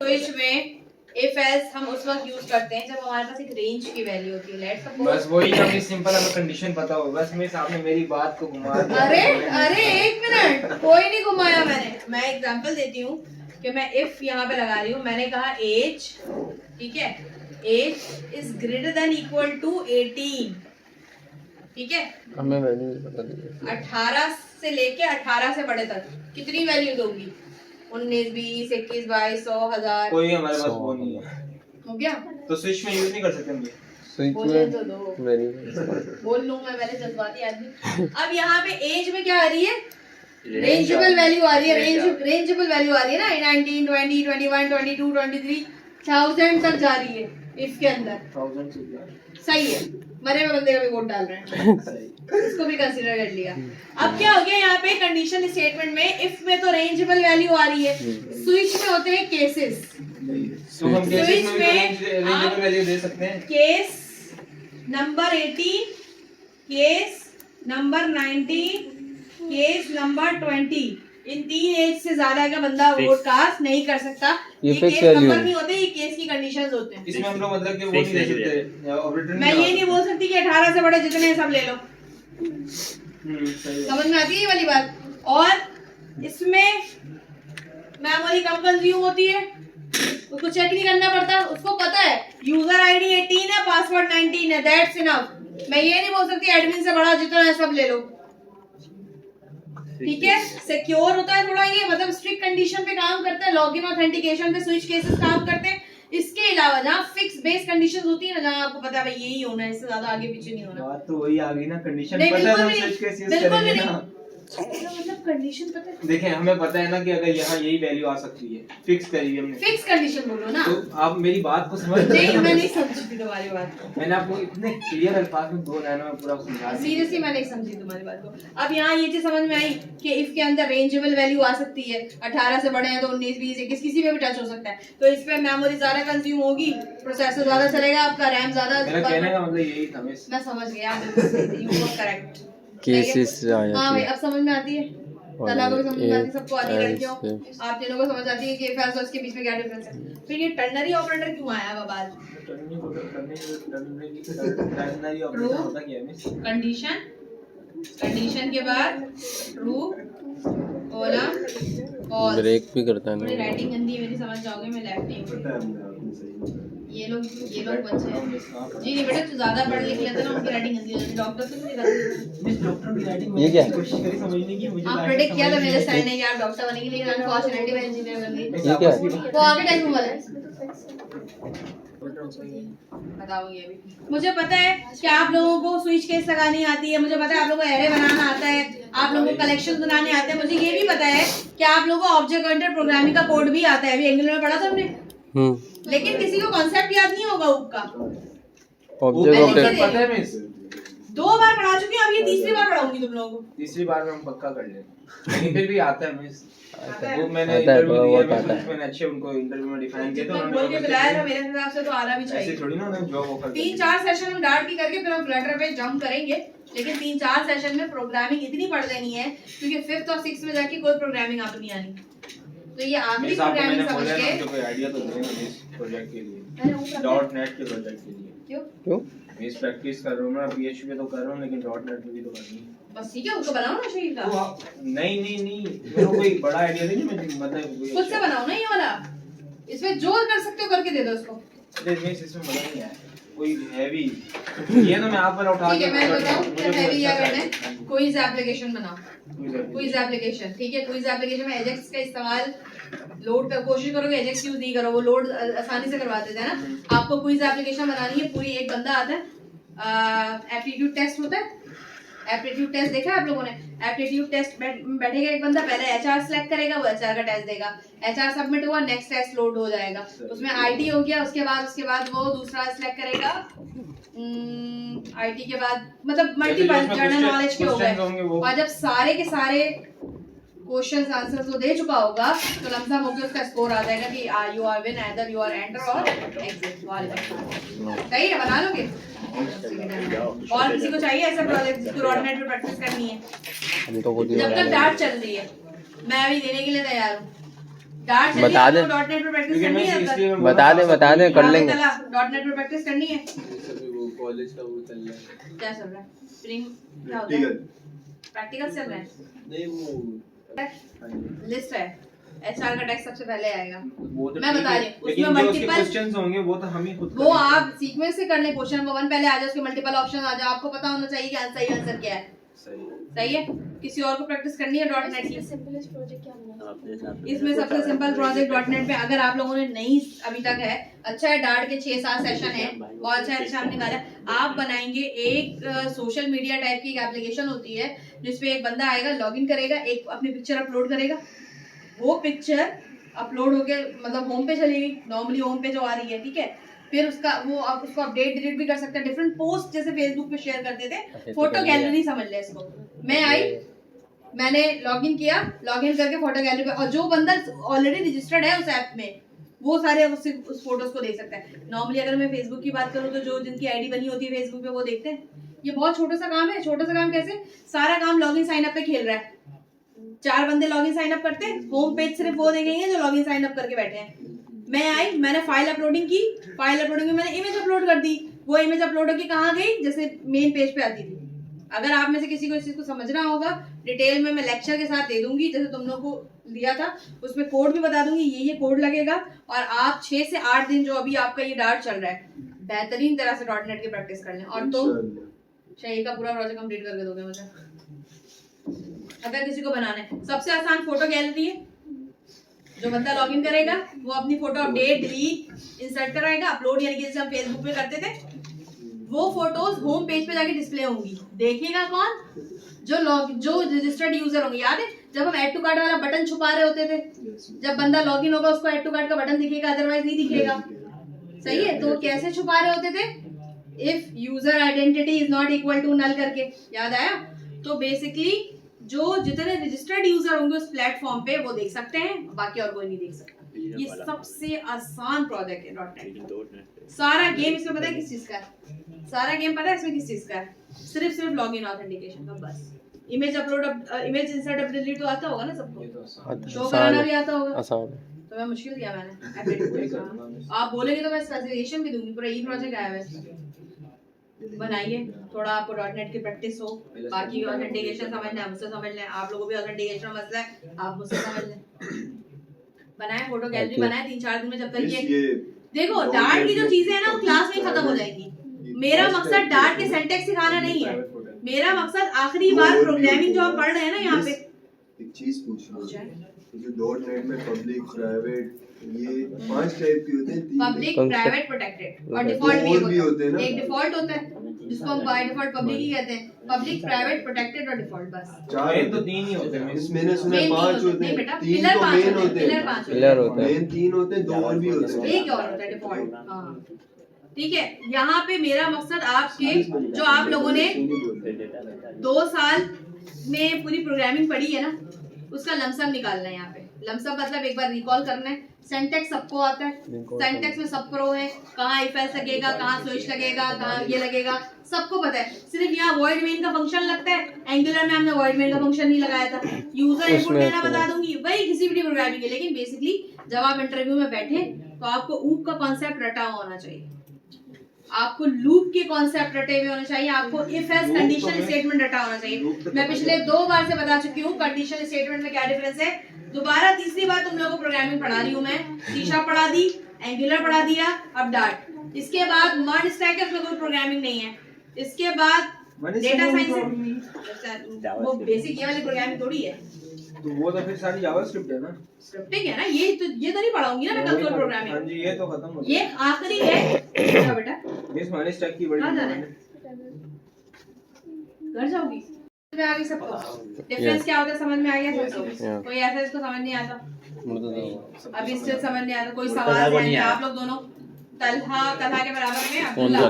Switch में if as हम उस वक्त यूज करते हैं जब हमारे पास एक रेंज की वैल्यू होती है। लेट्स सपोज बस वही ना, सिंपल हमें कंडीशन पता हो, बस मैं आपने मेरी बात को घुमा दिया। अरे एक मिनट, कोई नहीं घुमाया मैंने। मैं एग्जांपल देती हूँ कि मैं इफ यहाँ पे लगा रही हूँ। मैंने कहा एज, ठीक है, age is greater than equal to 18, ठीक है। हमें वैल्यू पता नहीं। 18 से लेके 18 से बड़े तक कितनी वैल्यू दूंगी? 19, 20, 21, 22, 100, 1000। कोई हमारे पास वो नहीं है। हो गया? तो स्विच में यूज नहीं कर सकते हम ये? स्विच बोले में तो दो। मैंने बोल लूं मैं, पहले जज्बाती आदमी। अब यहाँ पे एज में क्या आ रही है? रेंजेबल वैल्यू आ रही है। रेंजेबल वैल्यू आ रही है ना, 19, 20, 21, 22, 23, 1000 तक जा रही है इफ के अंदर। 1000 से ज्यादा। सही है, मरे हुए बंदे का भी वोट डाल रहे हैं। इसको भी कंसीडर कर लिया। अब क्या हो गया यहाँ पे कंडीशन स्टेटमेंट में? इफ में तो रेंजेबल वैल्यू आ रही है, स्विच में होते हैं केसेस। तो हम स्विच में रेंजेबल वैल्यू दे सकते हैं। Case number 18, case number 19, case number 20, इन 3 एज से ज्यादा का बंदा वोट कास्ट नहीं कर सकता। ये केस फिक्स वैल्यू नंबर है। नहीं होते, ये केस की कंडीशंस होते हैं। इसमें हम लोग मतलब कि वो नहीं दे सकते ऑपरेटर। मैं ये नहीं बोल सकती कि 18 से बड़े जितने हैं सब ले लो। सही है। समझ में आती है ये वाली बात? और इसमें मेमोरी कम कंज्यूम होती है, उसको चेक नहीं करना पड़ता। उसको पता है यूजर आईडी 18 है, पासवर्ड 19 है, दैट्स इनफ। मैं ये नहीं बोल सकती एडमिन से बड़ा जितना है सब ले लो, ठीक है। सिक्योर होता है थोड़ा ये, मतलब स्ट्रिक्ट कंडीशन पे काम करता है। लॉगिन ऑथेंटिकेशन पे स्विच केसेस काम करते हैं। इसके अलावा जहाँ फिक्स बेस कंडीशंस होती है ना, जहाँ आपको पता है भाई यही होना है, इससे ज्यादा आगे पीछे नहीं होना। बात तो वही आ गई ना, कंडीशन नहीं, पता है बिल्कुल हम भी स्विच केस यूज बिल्कुल करेंगे भी ना। नहीं। मतलब कंडीशन पता है, देखें हमें पता है ना कि अगर यहाँ यही वैल्यू आ सकती है, फिक्स करी है हमने। फिक्स कंडीशन बोलो ना। तो आप मेरी बात को समझ रहे नहीं, हैं? मैं नहीं समझी थी तुम्हारी बात। मैंने आपको इतने क्लियर अल्फाज में 2 लाइनों में पूरा समझा दिया। सीरियसली मैं नहीं समझी तुम्हारी बात को। अब यहाँ ये चीज समझ में आई कि इफ के अंदर रेंजेबल वैल्यू आ सकती है। 18 से बड़े हैं तो 19, 20, 21 किसी पे भी टच हो सकता है। तो इस पे मेमोरी ज्यादा कंज्यूम होगी, प्रोसेसर ज्यादा चलेगा, आपका रैम ज्यादा। मेरा कहने का मतलब यही था। मैं समझ गया, बिल्कुल सही, यू वर करेक्ट। केसेस आ हाँ जाती भाई, है। अब समझ में आती है। तला को भी समझ में आती है, सबको आती है। लड़कियों Yes, आप तीनों को समझ आती है कि इफ और इसके बीच में क्या डिफरेंस है। फिर ये टर्नरी ऑपरेटर क्यों आया बबाल? कंडीशन, कंडीशन के बाद ट्रू, कॉलम, फॉल्स। ब्रेक भी करता है थोड़ी ना। राइटिंग गंदी है मेरी, समझ जाओगे। मैं लेफ्ट नहीं हूँ। ये लोग बच्चे हैं जी। नहीं बेटा, तू ज्यादा पढ़ लिख लेते ना, उनकी राइटिंग गंदी हो जाती है। डॉक्टर से नहीं रहती। डॉक्टर की राइटिंग ये क्या? कोशिश करी समझने की, मुझे आप प्रेडिक्ट किया था मेरे सर ने यार डॉक्टर बनेगी, लेकिन अनफॉर्चुनेटली मैं इंजीनियर बन गई। ये क्या है? वो आगे टाइप वाला है, बताओगे अभी। मुझे पता है कि आप लोगों को स्विच केस लगानी आती है, मुझे पता है आप लोगों को एरे बनाना आता है, आप लोगों को कलेक्शन बनाने आते हैं। मुझे ये भी पता है कि आप लोगों को ऑब्जेक्ट ओरिएंटेड प्रोग्रामिंग का कोड भी आता है। अभी एंगुलर में पढ़ा था हमने, लेकिन किसी को कॉन्सेप्ट याद नहीं होगा हुक का। ऑब्जेक्ट ओरिएंटेड पता है मिस, 2 बार पढ़ा चुकी हूँ, अब ये तीसरी बार पढ़ाऊंगी तुम लोगों को। तीसरी बार में हम पक्का कर लेंगे, लेकिन फिर भी आता है मिस। वो मैंने आता है, इंटरव्यू दिया, बहुत आता है। मैंने अच्छे उनको इंटरव्यू में डिफाइन किया, तो बोल के उन्होंने बुलाया था, मेरे हिसाब से तो आना भी ऐसे चाहिए। थोड़ी ना उन्हें जॉब ऑफर 3-4 सेशन हम डार्ट की करके फिर हम फ्लटर पे जंप करेंगे, लेकिन 3-4 सेशन में प्रोग्रामिंग इतनी पढ़ लेनी है, क्योंकि 5th और 6th में जाके कोई प्रोग्रामिंग आप नहीं आनी। तो ये आखिरी प्रोग्रामिंग समझ के मुझे कोई आइडिया तो देना इस प्रोजेक्ट के लिए, .NET के प्रोजेक्ट के लिए। क्यों? मैं इस प्रैक्टिस कर रहा हूँ ना, PHP पे तो कर रहा हूँ, लेकिन .NET पे भी तो करनी है। बस ठीक है, उसको बनाओ ना शहीद का। नहीं मेरे को कोई बड़ा आइडिया नहीं, मैं मतलब खुद से बनाओ ना ये वाला। इसमें जो कर सकते हो करके दे दो उसको। इसमें मजा नहीं आया कोई हैवी। ये ना मैं आप वाला उठा ठीक है, मैं बताऊं क्या हैवी क्या करना है। अच्छा क्विज एप्लीकेशन बनाओ, क्विज एप्लीकेशन, ठीक है। क्विज एप्लीकेशन में एजेक्स का इस्तेमाल लोड कर, कोशिश करोगे एजेक्स यूज नहीं करो, वो लोड आसानी से करवा देते हैं ना। आपको क्विज एप्लीकेशन बनानी है पूरी। एक बंदा आता है, एप्टीट्यूड टेस्ट होता है। एप्टीट्यूड टेस्ट देखा है आप लोगों ने? एप्टीट्यूड टेस्ट बैठेगा एक बंदा, पहले एचआर सेलेक्ट करेगा, वो एचआर का टेस्ट देगा। एचआर सबमिट हुआ, नेक्स्ट टेस्ट लोड हो जाएगा, उसमें आईटी हो गया। उसके बाद वो दूसरा सेलेक्ट करेगा, आईटी के बाद मतलब मल्टीपल जनरल नॉलेज के हो गए। और जब सारे के सारे क्वेश्चंस आंसर्स वो दे चुका होगा, तो लमसम होकर उसका स्कोर आ जाएगा कि you are win, either you are enter और एग्जिट। सही है, बना लोगे? और किसी को चाहिए ऐसा प्रोजेक्ट जिसको .NET पे प्रैक्टिस करनी है? हम तो खुद ही जब बना तक डार्ट चल रही है, मैं अभी देने के लिए तैयार हूँ। डार्ट बता दे। डॉट नेट पे प्रैक्टिस क्योंकि करनी है मैं इसलिए मैं बता दे कर लेंगे। डॉट नेट पे प्रैक्टिस करनी है। वो कॉलेज का वो चल रहा है। क्या चल रहा है? स्प्रिंग क्या होता है? प्रैक्टिकल चल रहा है। नहीं वो लिस्ट है, एचआर का टेक्स्ट सबसे पहले आएगा। वो तो मैं ठीक बता है, रही हूँ, लेकिन उसमें जो उसके multiple- क्वेश्चंस होंगे वो तो हम ही खुद वो करेंगे। आप सीक्वेंस से कर ले, क्वेश्चन नंबर 1 पहले आ जाए, उसके मल्टीपल ऑप्शन आ जाए, आपको पता होना चाहिए कि सही आंसर क्या है। सही है। किसी और को प्रैक्टिस करनी है डॉट नेट की? सिंपलेस्ट प्रोजेक्ट क्या बनाना इसमें सबसे सिंपल प्रोजेक्ट डॉट नेट पे अगर आप लोगों ने नहीं अभी तक है, अच्छा है डार्ट के 6-7 सेशन है, बहुत अच्छा है, हमने निकाला। आप बनाएंगे एक सोशल मीडिया टाइप की एक एप्लीकेशन होती है जिसपे एक बंदा आएगा, लॉगिन करेगा, एक अपनी पिक्चर अपलोड करेगा, वो पिक्चर अपलोड होके मतलब होम पे चलेगी, नॉर्मली होम पे जो आ रही है, ठीक है। फिर उसका वो आप उसको अपडेट डिलीट भी कर सकते हैं, डिफरेंट पोस्ट जैसे फेसबुक पे शेयर करते थे, फोटो गैलरी समझ ले इसको। मैं आई, मैंने लॉगिन किया, लॉगिन करके फोटो गैलरी पे, और जो बंदा ऑलरेडी रजिस्टर्ड है उस ऐप में वो सारे उस फोटोज को देख सकता है। नॉर्मली अगर मैं फेसबुक की बात करूँ तो जो जिनकी आईडी बनी होती है फेसबुक पे वो देखते हैं। ये बहुत छोटा सा काम है। छोटा सा काम कैसे? सारा काम लॉगिन साइन अप पे खेल रहा है। 4 बंदे लॉगिन साइन अप करते हैं, होम पेज सिर्फ वो देखेंगे जो लॉगिन साइन अप करके बैठे हैं। मैं आई, मैंने फाइल अपलोडिंग की, फाइल अपलोडिंग में मैंने इमेज अपलोड कर दी, वो इमेज अपलोड होकर कहाँ गई? जैसे मेन पेज पे आती थी। अगर आप में से किसी को इस चीज को समझना होगा डिटेल में मैं लेक्चर के साथ दे दूंगी, जैसे तुम लोग को दिया था, उसमें कोड भी बता दूंगी, ये कोड लगेगा और आप 6 से 8 दिन जो अभी आपका ये डार्ट चल रहा है बेहतरीन तरह से डॉट नेट की प्रैक्टिस कर लें। और तो शाही का पूरा प्रोजेक्ट कंप्लीट करके दोगे मुझे। अगर किसी को बनाना है, सबसे आसान फोटो गैलरी है। जो बंदा लॉगिन करेगा वो अपनी फोटो अपडेट डिलीट इंसर्ट कराएगा, अपलोड, यानी कि जैसे हम फेसबुक पे करते थे, वो फोटोज होम पेज पे जाके डिस्प्ले होंगी। देखेगा कौन? जो रजिस्टर्ड यूजर होंगे। याद है जब हम ऐड टू कार्ट वाला बटन छुपा रहे होते थे, जब बंदा लॉगिन होगा उसको ऐड टू कार्ट का बटन दिखेगा, अदरवाइज नहीं दिखेगा। सही है। तो कैसे छुपा रहे होते थे? If user identity is not equal to null करके, याद आया? तो बेसिकली जो जितने रजिस्टर्ड यूजर होंगे उस प्लेटफॉर्म पे वो देख सकते हैं, बाकी और कोई नहीं देख सकता। ये सबसे आसान प्रोजेक्ट है डॉट नेट। सारा गेम इसमें पता है किस चीज का है? सारा गेम पता है इसमें किस चीज का है? सिर्फ लॉगिन ऑथेंटिकेशन का, बस। Image upload, image insert up delete तो आता होगा ना सबको, शो कराना भी आता होगा। आसान। तो मैं मुश्किल किया मैंने। आप बोलेंगे तो मैं स्पेसिफिकेशन भी दूंगी, पूरा ई प्रोजेक्ट आया है इसमें। बनाइए, थोड़ा आपको डॉट नेट की प्रैक्टिस हो, बाकी ऑथेंटिकेशन समझना है मुझसे समझ लें, आप लोगों को भी ऑथेंटिकेशन मसला है आप मुझसे समझ लें। बनाए फोटो गैलरी, बनाए 3-4 दिन में। जब तक ये देखो डार्ट की जो चीजें है ना वो क्लास में खत्म हो जाएगी। मेरा मकसद डार्ट के सिंटैक्स सिखाना नहीं है, मेरा मकसद आखिरी बार प्रोग्रामिंग जो हम पढ़ रहे हैं ना यहाँ पे। एक चीज पूछना है, जो डॉट नेट में पब्लिक, प्राइवेट, ये 5 टाइप के होते हैं। पब्लिक, प्राइवेट, प्रोटेक्टेड और डिफॉल्ट भी होते हैं ना। एक डिफॉल्ट होता है जिसको हम बाय डिफॉल्ट पब्लिक ही कहते हैं। पब्लिक, प्राइवेट, प्रोटेक्टेड और डिफॉल्ट, बस। 4 तो 3 ही होते हैं। मैंने सुना 5 होते हैं, 3 तो मेन होते हैं, पिलर होते हैं, मेन 3 होते हैं, 2 और भी होते हैं, एक और होता है डिफॉल्ट। हाँ ठीक है। यहाँ पे मेरा मकसद आपके जो आप लोगों ने 2 साल में पूरी प्रोग्रामिंग पढ़ी है ना उसका लमसम निकालना है। यहाँ पे लमसम मतलब एक बार रिकॉल करना है। सिंटैक्स सबको आता है, सिंटैक्स में सब प्रो है, कहाँ इफ एल्स लगेगा, कहाँ स्विच लगेगा, कहाँ ये लगेगा, सबको पता है। सिर्फ यहाँ वॉइड मेन का फंक्शन लगता है, एंगुलर में हमने वॉइड मेन का फंक्शन नहीं लगाया था। यूजर इनपुट देना बता दूंगी, वही किसी भी प्रोग्रामिंग के। लेकिन बेसिकली जब आप इंटरव्यू में बैठे तो आपको ऊप का कॉन्सेप्ट रटा हुआ होना चाहिए, आपको लूप के कॉन्सेप्ट रटे हुए होने चाहिए, आपको इफ एल्स कंडीशनल स्टेटमेंट रटा होना चाहिए। मैं पिछले 2 बार से बता चुकी हूँ कंडीशनल स्टेटमेंट में क्या डिफरेंस है। दोबारा तीसरी बार तुम लोगों को प्रोग्रामिंग पढ़ा रही हूँ मैं। शीशा पढ़ा दी, एंगुलर पढ़ा दिया, अब डार्ट। इसके बाद मर्ज स्टैक है, उसमें कोई प्रोग्रामिंग नहीं है। इसके बाद डेटा साइंस, वो बेसिक ये वाली प्रोग्रामिंग थोड़ी है। तो वो तो फिर सारी जावास्क्रिप्ट है ना, स्क्रिप्टिंग है ना। ये तो नहीं पढ़ाऊंगी ना मैं कंसोल हाँ प्रोग्रामिंग। जी, ये तो खत्म हो ये आखिरी है। क्या बेटा बेस माइनस स्टैक की बड़ी कहाँ जाना है? घर जाओगी? में आ गई सबको डिफरेंस क्या होता है समझ में आ गया सबको? कोई ऐसा इसको समझ नहीं आता? अभी स्टिल समझ नहीं आता? कोई सवाल है? आप लोग दोनों तलहा के बराबर में अब्दुल्ला